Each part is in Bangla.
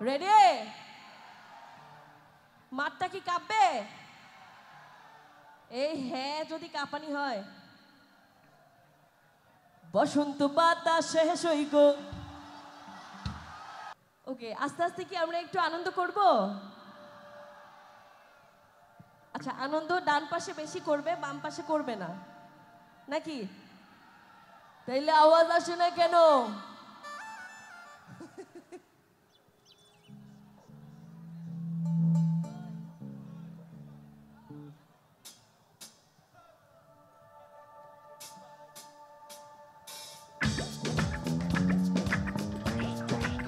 রেডি? মাঠটা কি কাঁপবে? এই হ্যাঁ যদি কাঁপানি হয়। বসন্ত বাতাসে সৈক। ওকে, আস্তে আস্তে কি আমরা একটু আনন্দ করব? আচ্ছা, আনন্দ ডান পাশে বেশি করবে, বাম পাশে করবে না নাকি? তাইলে আওয়াজ আসে না কেন?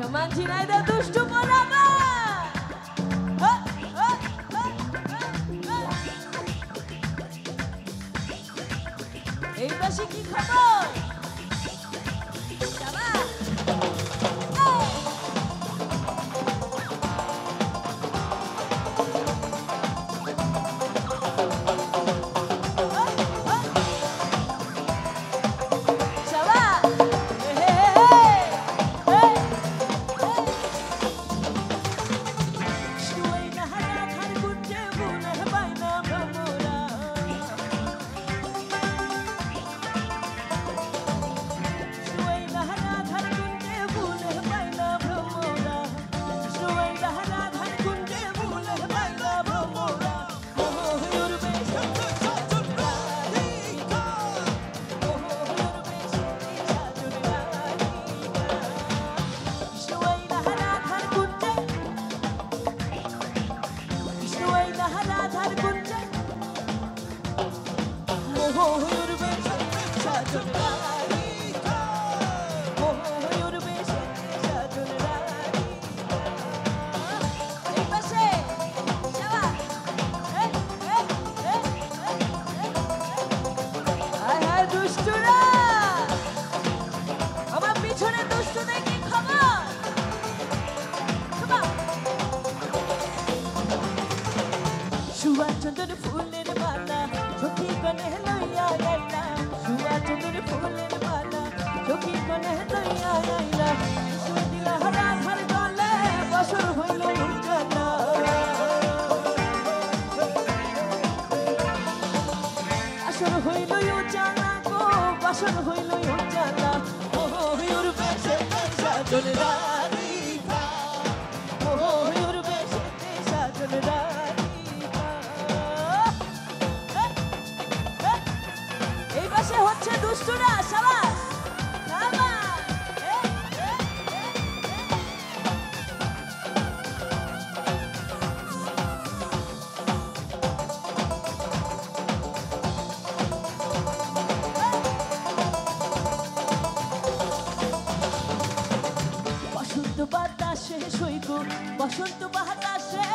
Come on, Chinaida, দুষ্টু পোলাপা! এই পাশে কি খবর? চন্দন ফুলের মালা সখী কনে লইয়া আইলা, সুয়া চন্দন ফুলের মালা সখী কনে লইয়া আইলা, দিলা হারা ঘর গলে বছর হইল উজালা, আসর হইল উজালা গো, বছর হইল উজালা, ও ময়ূর বেশে সাজন রানী, ও ময়ূর বেশে সাজন রানী। হচ্ছে দুষ্টুরা শাবাশ বসন্ত বাতাসে সৈক, বসন্ত বাতাসে,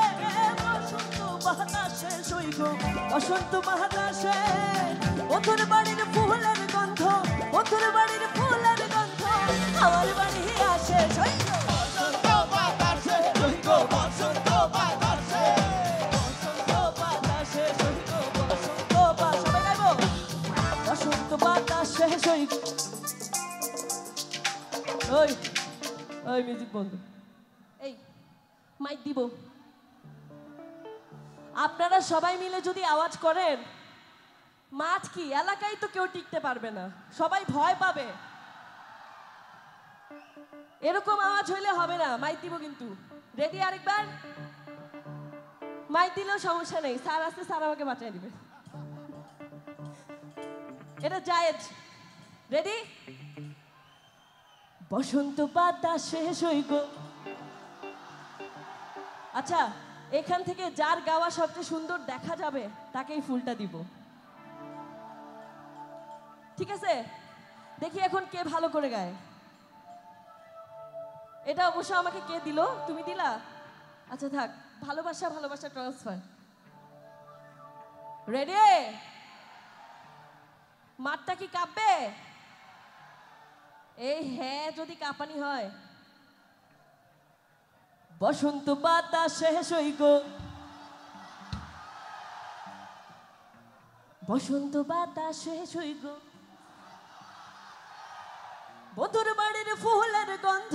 বসন্ত বাতাসে সৈক, বসন্ত বাতাসে ওথর বাড়ির ফুলের গন্ধ, ওথর বাড়ির ফুলের গন্ধ আমার বাড়ি আসে সৈক, বসন্ত বাতাসে সৈক, বসন্ত বাতাসে, বসন্ত বাতাসে সৈক, বসন্ত বাতাসে, সবাই গাইবো বসন্ত বাতাসে সৈক। ওই ওই মিউজিক বন্ধ, এই মাইক দিব। আপনারা সবাই মিলে যদি আওয়াজ করেন, মাঠ কি এলাকায় তো কেউ টিকতে পারবে না, সবাই ভয় পাবে। এরকম আওয়াজ হইলে হবে না, মাইক দিব কিন্তু। রেডি? আরেকবার মাইক দিলেও সমস্যা নেই, স্যার আসতে, স্যার আমাকে বাঁচাই দিবে, এটা জায়েজ। রেডি? বসন্ত বাতাসে সৈক। আচ্ছা, এখান থেকে যার গাওয়া সবচেয়ে সুন্দর দেখা যাবে তাকেই ফুলটা দিব, ঠিক আছে? দেখি এখন কে ভালো করে গায়। এটা অবশ্য আমাকে কে দিল? তুমি দিলা? আচ্ছা থাক, ভালোবাসা ভালোবাসা ট্রান্সফার। রেডি? মাঠটা কি কাঁপবে? এই হ্যাঁ যদি কাঁপানি হয়। বসন্ত বাতাসে সৈক, বসন্ত বাতাসে সৈক, বধুর বাড়ির ফুলের গন্ধ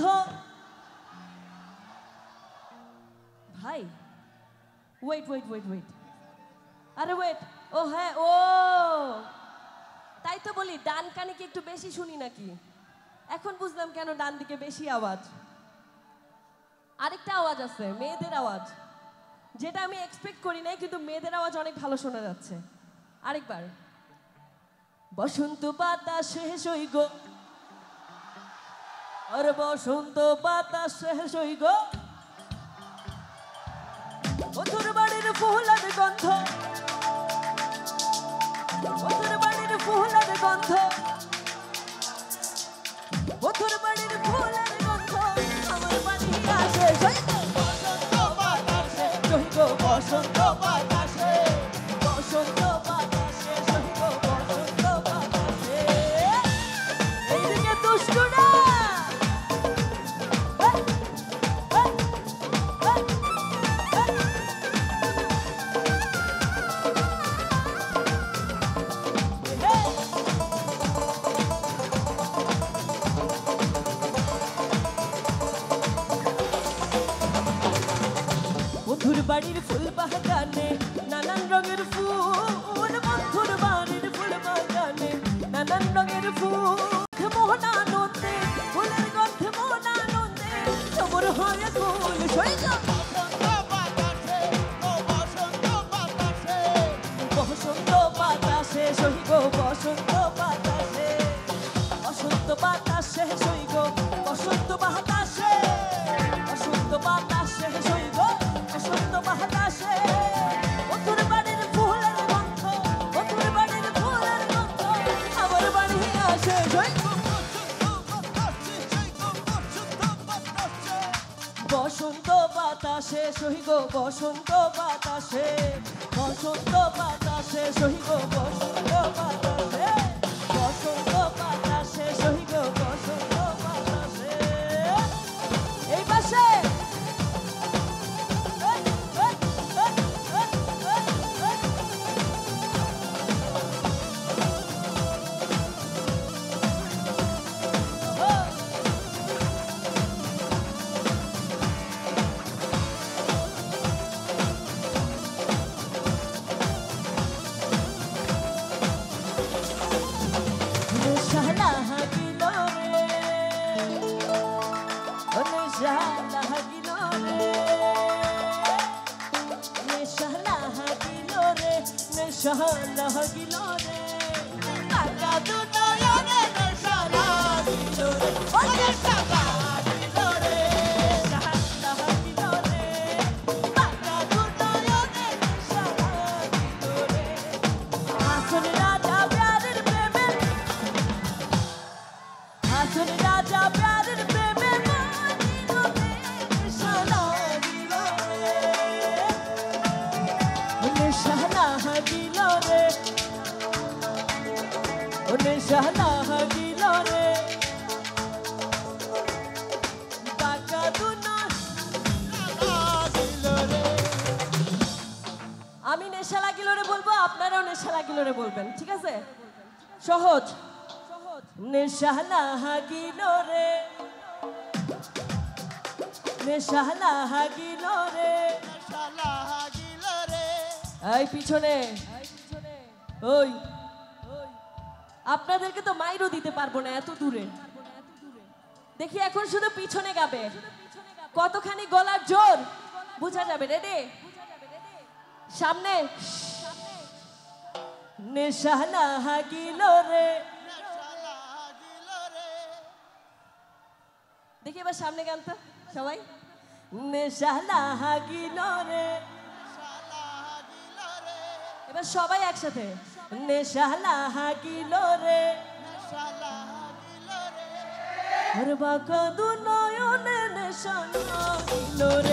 ভাই ওয়েট ওয়েট ওয়েট ওয়েট, আরে ওয়েট, ও হ্যাঁ ও তাই তো বলি ডান কানে কি একটু বেশি শুনি নাকি? এখন বুঝলাম কেন ডান দিকে বেশি আওয়াজ। আরেকটা আওয়াজ আছে, মেয়েদের আওয়াজ, যেটা আমি এক্সপেক্ট করি নাই, কিন্তু মেয়েদের আওয়াজ অনেক ভালো শোনা যাচ্ছে। আরেকবার, বসন্ত বাতাস শেষ হই গো, আরে বসন্ত বাতাস শেষ হই গো, বন্ধুর বাড়ির ফুলের গন্ধ, বন্ধুর বাড়ির ফুলের গন্ধ, বন্ধুর বাড়ির ফুলের গন্ধ আমার বাড়ি আসে, বসন্ত বাতাসে সহিব, বসন্ত বাতাসে, বসন্ত বাতাসে সহিব, বসন্ত বাতাসে। এইদিকে দুষ্টু না, বন্ধুর বাড়ির ফুল বাগানে নানান রঙের ফুল, বন্ধুর বাড়ির ফুল বাগানে নানান রঙের ফুল, মন আনন্দে ফুলের গন্ধে মন আনন্দে সবর হয়ে ফুল সইল, বসন্ত বাতাসে ও বসন্ত বাতাসে, বসন্ত বাতাসে সইব, বসন্ত বাতাসে, বসন্ত বাতাসে সইব, বসন্ত বাতাসে, বসন্ত বাতাসে সইব, বসন্ত বাতাসে, বন্ধুর বাড়ির ফুলের গন্ধ, বন্ধুর বাড়ির ফুলের গন্ধ আমার বাড়ি আসে, বসন্ত বাতাসে সহিব, বসন্ত বাতাসে, বসন্ত বাতাসে সহিব, বসন্ত বাতাসে, বসন্ত বাতাসে সহিব, বসন্ত বাতাসে। এই পাশে আমি নেশা লাগিল রে বলবো, আপনারাও নেশা লাগিল রে বলবেন, ঠিক আছে? সহজ, নেশা লাগিল রে, নেশা লাগিল রে, এই পিছনে, ওই আপনাদেরকে তো মাইরও দিতে পারবো না এত দূরে। দেখি এখন শুধু পিছনে গাবে, কতখানি গলার জোর বোঝা যাবে। রেডি? সামনে, নেশা লাগিল রে, দেখি এবার সামনে গান তো সবাই, নেশা লাগিল রে, এবার সবাই একসাথে, নেশা লাগিল রে, আর বাঁকা দু নয়নে নেশা লাগিল রে।